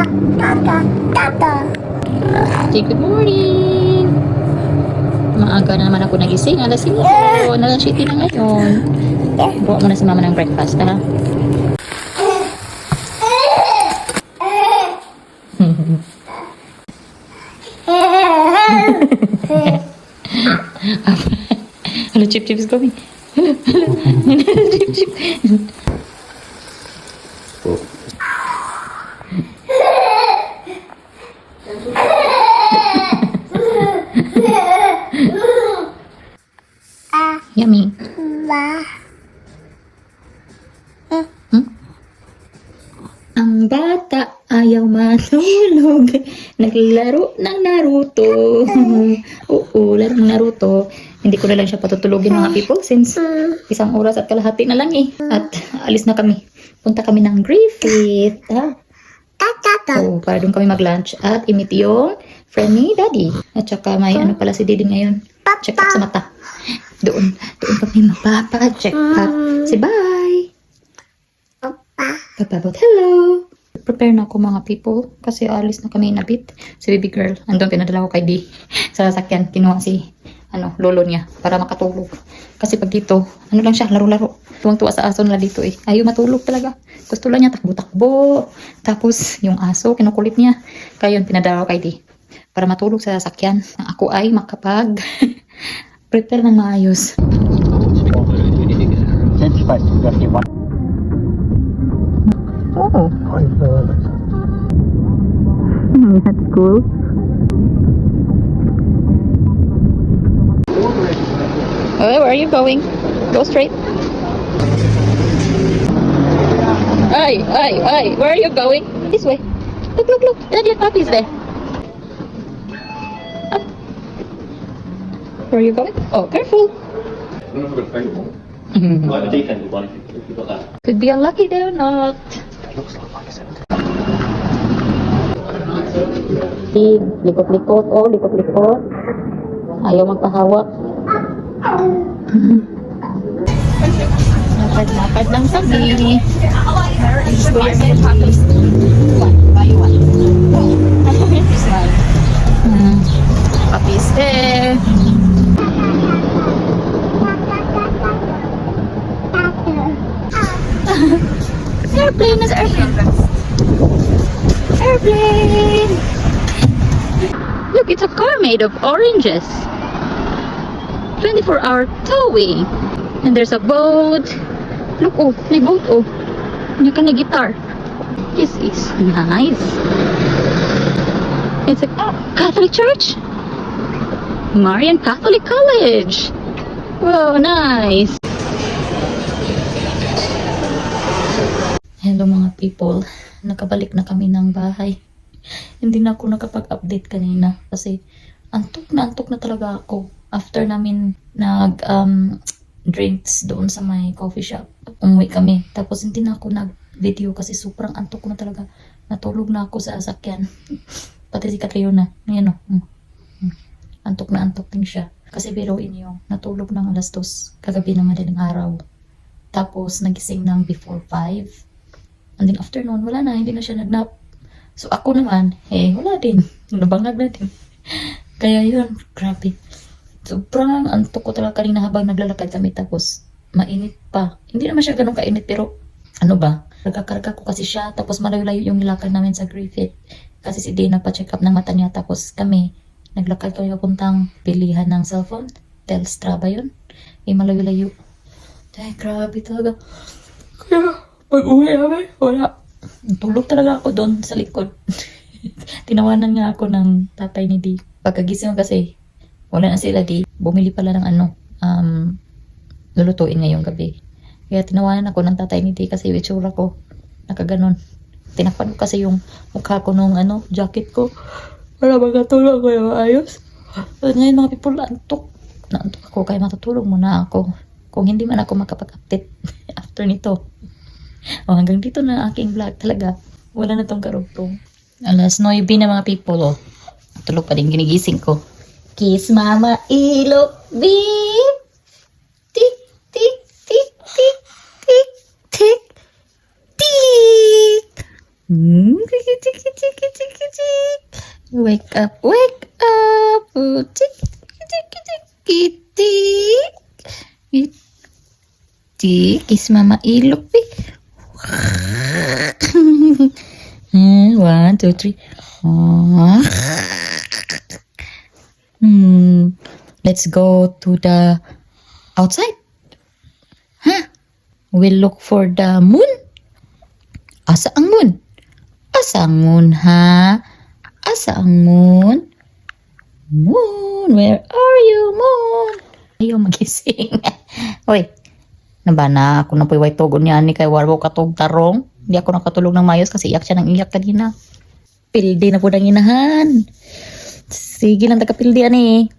Say good morning. Maaga na naman ako nagising. Alas 5. Alas 7 na ngayon. Buka muna si mama ng breakfast, ha? Hello, Chip Chip is coming. Hello, Chip Chip. Yummy. Ang bata ayaw matulog. Naglaro ng Naruto. Oo, laro ng Naruto. Hindi ko na lang siya patutulogin mga people since 1 oras at kalahati na lang eh. At alis na kami. Punta kami ng Griffith. Oo, para doon kami mag-lunch at imit yung friend ni Daddy. At saka may ano pala si Didi ngayon. Check up sa mata. Doon kami magpapa-check up. Say bye! Papa, hello! Prepare na ako mga people kasi alis na kami na bit. Si baby girl, andun pinadala ko kay Di sa sasakyan. Kinuha si lolo niya para makatulog. Kasi pag dito, lang siya, laro-laro. Tuwang-tuwa sa aso nila dito eh. Ayaw matulog talaga. Gusto lang niya takbo-takbo. Tapos yung aso, kinukulit niya. Kaya yun, pinadala ko kay Di para matulog sa sasakyan. Ako ay makapag prepare ng maayos. Oh. That's cool. Oh, where are you going? Go straight. Ay, where are you going? This way. Look. Daddy and Papi is there. Up. Where are you going? Oh, careful. I don't know if I've got a finger one. Like the deep-ended one, if you've got that. Could be unlucky there or not. It looks like I said. Likot-likot. Oh, likot-likot. Ayaw magpahawak. Lakad lang sabi. Papis eh. Airplane, nasa airplane. Airplane! Look, it's a car made of oranges. 24-hour towing. And there's a boat. Look, oh, may boat, oh. Yung kanya guitar. This is nice. It's a Catholic church. Marian Catholic College. Wow, nice. Hello mga people, nakabalik na kami ng bahay. Hindi na ako nakapag-update kanina kasi antok na talaga ako. After namin drinks doon sa may coffee shop, umuwi kami. Tapos hindi na ako nag-video kasi sobrang antok na talaga. Natulog na ako sa sasakyan. Pati si Catriona, ayan o. Antok na antok din siya. Kasi biruin yung natulog ng alas 2 kagabi ng madaling araw. Tapos nagising ng before 5. And then afternoon, wala na, hindi na siya nagnap. So ako naman, wala din. Nabangag na din. Kaya yun, grabe. Sobrang antok ko talaga kanina habang naglalakad kami. Tapos mainit pa. Hindi naman siya ganun kainit pero ano ba? Nagkakarga ko kasi siya. Tapos malayo-layo yung nilakad namin sa Griffith. Kasi si Dana pa-check up ng mata niya. Tapos kami, naglakad kami papuntang bilihan ng cellphone. Telstra ba yun? Malayo-layo. Ay, grabe talaga. Kaya pag-uwi namin, wala. Tulog talaga ako doon sa likod. Tinawanan nga ako ng tatay ni Di. Pagkagising kasi, wala na sila Di. Bumili pala ng lulutuin ngayong gabi. Kaya tinawanan ako ng tatay ni Di kasi itsura ko. Nakaganon. Tinakpan ko kasi yung mukha ko nung jacket ko. Para magkatulog ko yung ayos. At ngayon mga people, naantok ako. Kaya matutulog muna ako. Kung hindi man ako makapag-update after nito. Hanggang dito na aking vlog talaga. Wala na tong karugtong. Alas 9 na mga people, oh. Tulog pa din, ginigising ko. Kiss mama, ilok, beep. Tik, tik, tik, tik, tik, tik, tik. Chiki, chiki, chiki, chiki, chiki. Wake up, wake up. Oh, chiki, chiki, chiki, chiki. Kiss Mama Ilok, eh. 1, 2, 3. Let's go to the outside. Huh? We'll look for the moon. Asa ang moon? Asa ang moon, ha? Asa ang moon? Moon, where are you, moon? Ayaw magising. Hoy, nabana ako na po yung tugon niya ni kay Warbo katog tarong. Hindi ako nakatulog ng mayos kasi iyak siya ng iyak kanina. Pildi na po ng inahan. Sige lang taga-pildi ani.